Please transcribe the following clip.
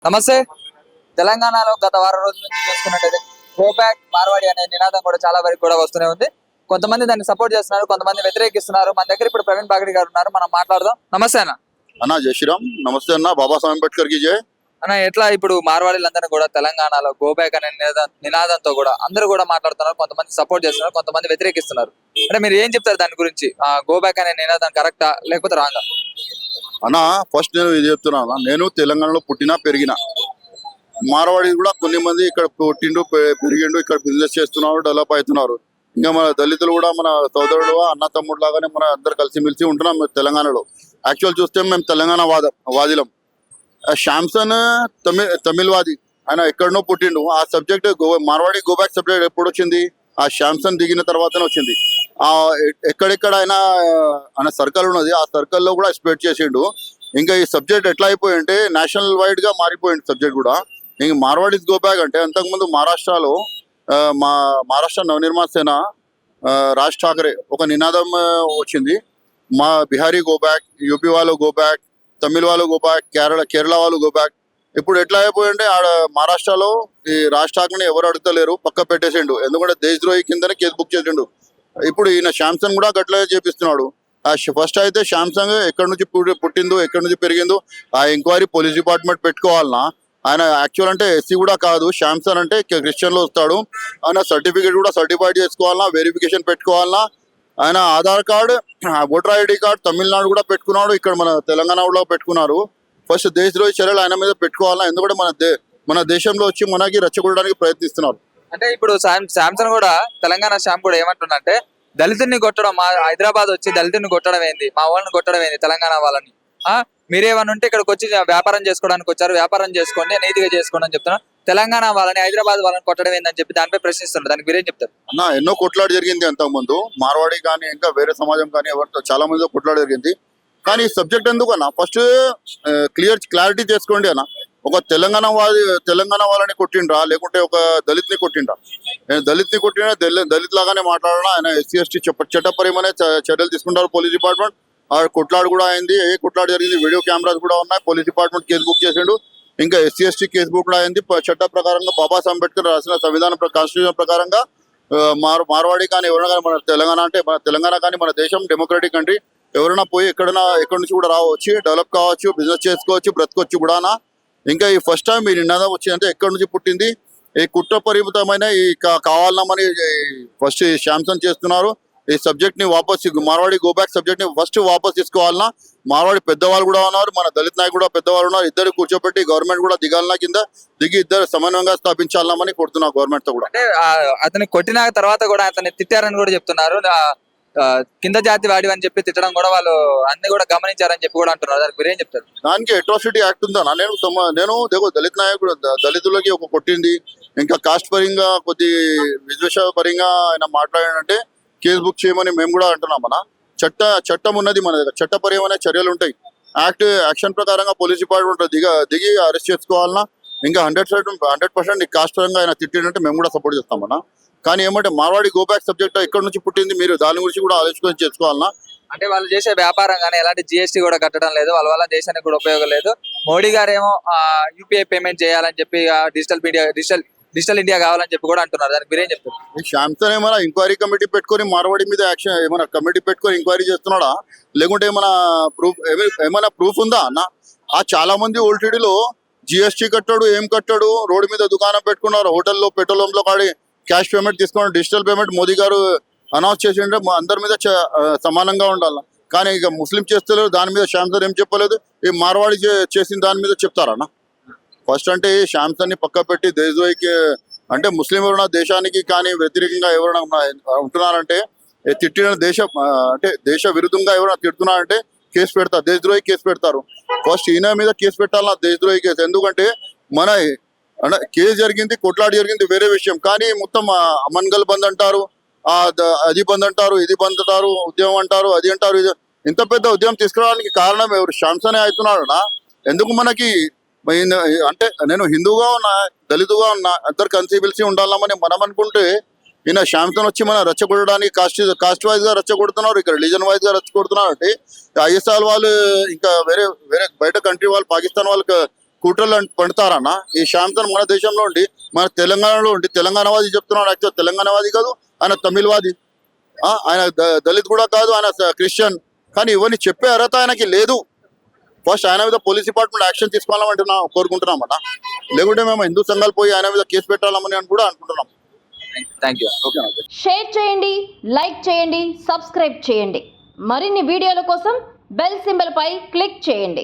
నమస్తే. తెలంగాణలో గత వారం రోజుల నుంచి చూసుకున్నట్టయితే గో బ్యాక్ మార్వాడి అనే నినాదం కూడా చాలా వరకు కూడా వస్తూనే ఉంది. కొంతమంది దాన్ని సపోర్ట్ చేస్తున్నారు, కొంతమంది వ్యతిరేకిస్తున్నారు. మన దగ్గర ఇప్పుడు ప్రవీణ్ బాగడి గారు ఉన్నారు, మనం మాట్లాడదాం. నమస్తే అన్న. అన్నా జై శ్రీరామ్. నమస్తే అన్న. బాబాసాహెబ్ అంబేద్కర్ కి జై. అన్న, ఎట్లా ఇప్పుడు మార్వాడీలందరూ కూడా తెలంగాణలో గో బ్యాక్ అనే నినాదంతో కూడా అందరూ కూడా మాట్లాడుతున్నారు. కొంతమంది సపోర్ట్ చేస్తున్నారు, కొంతమంది వ్యతిరేకిస్తున్నారు. అంటే మీరు ఏం చెప్తారు దాని గురించి? గో బ్యాక్ అనే నినాదం కరెక్టా లేకపోతే రాంగా? అన్న ఫస్ట్ నేను ఇది చెప్తున్నా, నేను తెలంగాణలో పుట్టినా పెరిగిన మార్వాడి కూడా కొన్ని మంది ఇక్కడ పుట్టిండు పెరిగిండు, ఇక్కడ బిజినెస్ చేస్తున్నారు, డెవలప్ అవుతున్నారు. ఇంకా మన దళితులు కూడా మన సోదరుడు అన్న తమ్ముడు లాగానే మన అందరు కలిసిమెలిసి ఉంటున్నాం మేము తెలంగాణలో. యాక్చువల్ చూస్తే మేము తెలంగాణ వాదిలం. శాంసన్ తమిళవాది, ఆయన ఎక్కడనో పుట్టిండు. ఆ సబ్జెక్ట్ మార్వాడి గోబ్యాక్ సబ్జెక్ట్ ఎప్పుడు వచ్చింది? ఆ శాంసన్ దిగిన తర్వాతనే వచ్చింది. ఆ ఎక్కడెక్కడ ఆయన సర్కిల్ ఉన్నది, ఆ సర్కిల్లో కూడా స్ప్రెడ్ చేసిండు. ఇంకా ఈ సబ్జెక్ట్ ఎట్లా అయిపోయి అంటే నేషనల్ వైడ్ గా మారిపోయింది సబ్జెక్ట్ కూడా. ఇంక మార్వాడీస్ గో బ్యాక్ అంటే అంతకుముందు మహారాష్ట్రలో మహారాష్ట్ర నవనిర్మాణ సేన రాజ్ ఠాకరే ఒక నినాదం వచ్చింది, మా బిహారీ గో బ్యాక్, యూపీ వాళ్ళు గో బ్యాక్, తమిళ వాళ్ళు గో బ్యాక్, కేరళ వాళ్ళు గో బ్యాక్. ఇప్పుడు ఎట్లా అయిపోయింటే ఆడ మహారాష్ట్రలో ఈ రాజ్ ఠాకరేని ఎవరు అడుగుతలేరు, పక్క పెట్టేసిండు. ఎందుకంటే దేశద్రోహి కిందనే కేసు బుక్ చేసిండు. ఇప్పుడు ఈయన శాంసంగ్ కూడా గట్లే చేపిస్తున్నాడు. ఫస్ట్ అయితే శాంసంగ్ ఎక్కడి నుంచి పుట్టిందో, ఎక్కడి నుంచి పెరిగిందో ఆ ఎంక్వైరీ పోలీస్ డిపార్ట్మెంట్ పెట్టుకోవాలన్నా. ఆయన యాక్చువల్ అంటే ఎస్సీ కూడా కాదు, శాంసన్ అంటే క్రిస్టియన్ లో వస్తాడు. ఆయన సర్టిఫికేట్ కూడా సర్టిఫైడ్ చేసుకోవాలన్నా, వెరిఫికేషన్ పెట్టుకోవాలన్నా. ఆయన Aadhaar card, voter ID card Tamil Nadu కూడా పెట్టుకున్నాడు, ఇక్కడ మన తెలంగాణలో పెట్టుకున్నారు. ఫస్ట్ దేశద్రోహి చర్యలు ఆయన మీద పెట్టుకోవాలన్నా, ఎందుకంటే మన దేశంలో వచ్చి మనకి రెచ్చగొట్టడానికి ప్రయత్నిస్తున్నారు. అంటే ఇప్పుడు శాంసన్ కూడా తెలంగాణ శ్యామ్ కూడా ఏమంటున్నంటే, దళితుడిని కొట్టడం, మా హైదరాబాద్ వచ్చి దళితుడిని కొట్టడం ఏంది, మా వాళ్ళని కొట్టడం ఏంది, తెలంగాణ వాళ్ళని మీరేమన్నా ఉంటే ఇక్కడికి వచ్చి వ్యాపారం చేసుకోవడానికి వచ్చారు, వ్యాపారం చేసుకోండి, నీతిగా చేసుకోండి అని చెప్తున్నారు. తెలంగాణ వాళ్ళని హైదరాబాద్ వాళ్ళని కొట్టడం ఏందని చెప్పి దానిపై ప్రశ్నిస్తున్నారు. దానికి మీరేం చెప్తారు? అన్న ఎన్నో కొట్లాడు జరిగింది అంతకుముందు, మార్వాడి కానీ ఇంకా వేరే సమాజం కానీ ఎవరితో చాలా మందితో కొట్లాడు జరిగింది. కానీ ఈ సబ్జెక్ట్ ఎందుకు అన్న ఫస్ట్ క్లారిటీ చేసుకోండి అన్న. ఒక తెలంగాణ వాళ్ళని కొట్టిండ్రా లేకుంటే ఒక దళిత్ని కొట్టిండ్రా? దళిత్ని కొట్టినా దళిత్ లాగానే మాట్లాడినా ఆయన ఎస్సీ ఎస్టీ చట్టపరమైన చర్యలు తీసుకుంటారు పోలీస్ డిపార్ట్మెంట్. ఆ కొట్లాడు కూడా అయింది, ఏ కొట్లాడు జరిగింది, వీడియో కెమెరాస్ కూడా ఉన్నాయి, పోలీస్ డిపార్ట్మెంట్ కేసు బుక్ చేసిండు. ఇంకా ఎస్సీ ఎస్టీ కేసు బుక్ కూడా అయింది. చట్ట ప్రకారంగా బాబాసాహెబ్ అంబేద్కర్ రాసిన సంవిధానం కాన్స్టిట్యూషన్ ప్రకారంగా మార్వాడి కానీ ఎవరైనా కానీ మన తెలంగాణ కానీ మన దేశం డెమోక్రటిక్ కంట్రీ. ఎవరైనా పోయి ఎక్కడి నుంచి కూడా రావచ్చు, డెవలప్ కావచ్చు, బిజినెస్ చేసుకోవచ్చు, బ్రతకొచ్చు కూడా. ఇంకా ఈ ఫస్ట్ టైం ఈ నినాదం వచ్చిందంటే ఎక్కడి నుంచి పుట్టింది? ఈ కుట్ర పరిమితమైన ఈ కావాలమని ఫస్ట్ శాంసన్ చేస్తున్నారు. ఈ సబ్జెక్ట్ ని వాపస్, మార్వాడి గో బ్యాక్ సబ్జెక్ట్ ని ఫస్ట్ వాపస్ తీసుకోవాలన్నా. మార్వాడి పెద్దవాళ్ళు కూడా ఉన్నారు, మన దళిత్ నాయకులు కూడా పెద్దవాళ్ళు ఉన్నారు. ఇద్దరు కూర్చోబెట్టి గవర్నమెంట్ కూడా దిగాలన్నా, కింద దిగి ఇద్దరు సమన్వయంగా స్థాపించాలని కోరుతున్నా గవర్నమెంట్ తో కూడా. అంటే అతన్ని కొట్టిన తర్వాత కూడా అతన్ని తిట్టారని కూడా చెప్తున్నారు. కింద జాతి వాడి అని చెప్పి తిట్టడం కూడా వాళ్ళు అన్ని కూడా గమనించారని చెప్పి కూడా అంటున్నారు. దానికి మీరేం చెప్తారు? దానికి అట్రాసిటీ యాక్ట్ ఉందా? నేను దళిత్ నాయకుడు, దళితులకి ఒక కొట్టింది, ఇంకా కాస్ట్ పరంగా కొద్ది విద్వేష పరంగా ఆయన మాట్లాడాడంటే కేసు బుక్ చేయమని మేము కూడా అంటున్నాం. మన చట్టం ఉన్నది మన దగ్గర, చట్టపరమైన చర్యలు ఉంటాయి. యాక్షన్ ప్రకారంగా పోలీస్ డిపార్ట్మెంట్ దిగి అరెస్ట్ చేసుకోవాలన్నా. ఇంకా 100% కాస్ట్ పరంగా ఆయన తిట్టిందంటే మేము కూడా సపోర్ట్ చేస్తామన్నా. కానీ ఏమంటే మార్వాడి గో బ్యాక్ సబ్జెక్ట్ ఎక్కడి నుంచి పుట్టింది, మీరు దాని గురించి కూడా ఆలోచించుకొని చేసుకోవాలన్నా. అంటే వాళ్ళు చేసే వ్యాపారం కానీ ఎలాంటి జిఎస్టీ కూడా కట్టడం లేదు, వాళ్ళ వల్ల దేశానికి కూడా ఉపయోగం లేదు. మోడీ గారు ఏమో యూపీఐ పేమెంట్ చేయాలని చెప్పి డిజిటల్ ఇండియా కావాలని చెప్పి కూడా అంటున్నారు. దానికి మీరేం చెప్తారు? శాంసన్ ఏమైనా ఎంక్వైరీ కమిటీ పెట్టుకొని మార్వాడి మీద యాక్షన్ ఏమైనా కమిటీ పెట్టుకొని ఎంక్వైరీ చేస్తున్నాడా, లేకుంటే ఏమైనా ప్రూఫ్ ఉందా అన్న? చాలా మంది ఓల్టీడీలో జిఎస్టీ కట్టాడు, ఏం కట్టాడు, రోడ్డు మీద దుకాణం పెట్టుకున్నారు, హోటల్లో పెట్రోల్ పంప్లో కాడి క్యాష్ పేమెంట్ తీసుకున్నాడు, డిజిటల్ పేమెంట్ మోదీ గారు అనౌన్స్ చేసిండే అందరి మీద సమానంగా ఉండాలి. కానీ ఇక ముస్లిం చేస్తలేరు, దాని మీద శాంసన్ ఏం చెప్పలేదు. ఈ మార్వాడి చేసిన దాని మీద చెప్తారన్న. ఫస్ట్ అంటే శాంసన్ ని పక్క పెట్టి దేశద్రోహికి అంటే ముస్లిం ఎవరైనా దేశానికి కానీ వ్యతిరేకంగా ఎవరైనా ఉంటున్నారంటే, తిట్టిన దేశ విరుద్ధంగా ఎవరైనా తిడుతున్నారంటే కేసు పెడతారు, దేశద్రోహి కేసు పెడతారు. ఫస్ట్ ఈయన మీద కేసు పెట్టాలన్నా, దేశద్రోహి కేసు. ఎందుకంటే మన కేసు జరిగింది, కొట్లాడి జరిగింది వేరే విషయం. కానీ మొత్తం అమన్గల్ బంద్ అంటారు, అది బంద్ అంటారు, ఇది బంద్ అంటారు, ఉద్యమం అంటారు, అది అంటారు. ఇంత పెద్ద ఉద్యమం తీసుకురావడానికి కారణం ఎవరు? శాంసనే అవుతున్నాడు. ఎందుకు మనకి అంటే నేను హిందూగా ఉన్నా, దళితుగా ఉన్నా, అందరు కలిసి ఉండాలని మనం అనుకుంటే, ఈయన శాంసన్ వచ్చి మనం రెచ్చగొట్టడానికి కాస్ట్ వైజ్ గా రెచ్చగొడుతున్నారు, ఇక్కడ రిలీజన్ వైజ్ గా రెచ్చగొడుతున్నారు. అంటే ఐఎస్ఆర్ వాళ్ళు ఇంకా వేరే బయట కంట్రీ వాళ్ళు, పాకిస్తాన్ వాళ్ళకి కుట్రలు పండుతారన్న. ఈ శాంసన్ మన దేశంలో ఉండి మన తెలంగాణలో ఉండి తెలంగాణవాది చెప్తున్నాడు. యాక్చువల్ తెలంగాణవాది కాదు, ఆయన తమిళవాది. ఆయన దళిత్ కూడా కాదు, ఆయన క్రిస్టియన్. కానీ ఇవన్నీ చెప్పే అర్హత ఆయనకి లేదు. ఫస్ట్ ఆయన మీద పోలీస్ డిపార్ట్మెంట్ యాక్షన్ తీసుకోవాలంటే కోరుకుంటున్నాం అన్న. లేకుంటే మేము హిందూ సంఘాలు పోయి ఆయన మీద కేసు పెట్టాలని అని కూడా అనుకుంటున్నాం. Thank you. ఓకే. షేర్ చేయండి, లైక్ చేయండి, సబ్స్క్రైబ్ చేయండి. మరిన్ని వీడియోల కోసం బెల్ సింబల్ పై క్లిక్ చేయండి.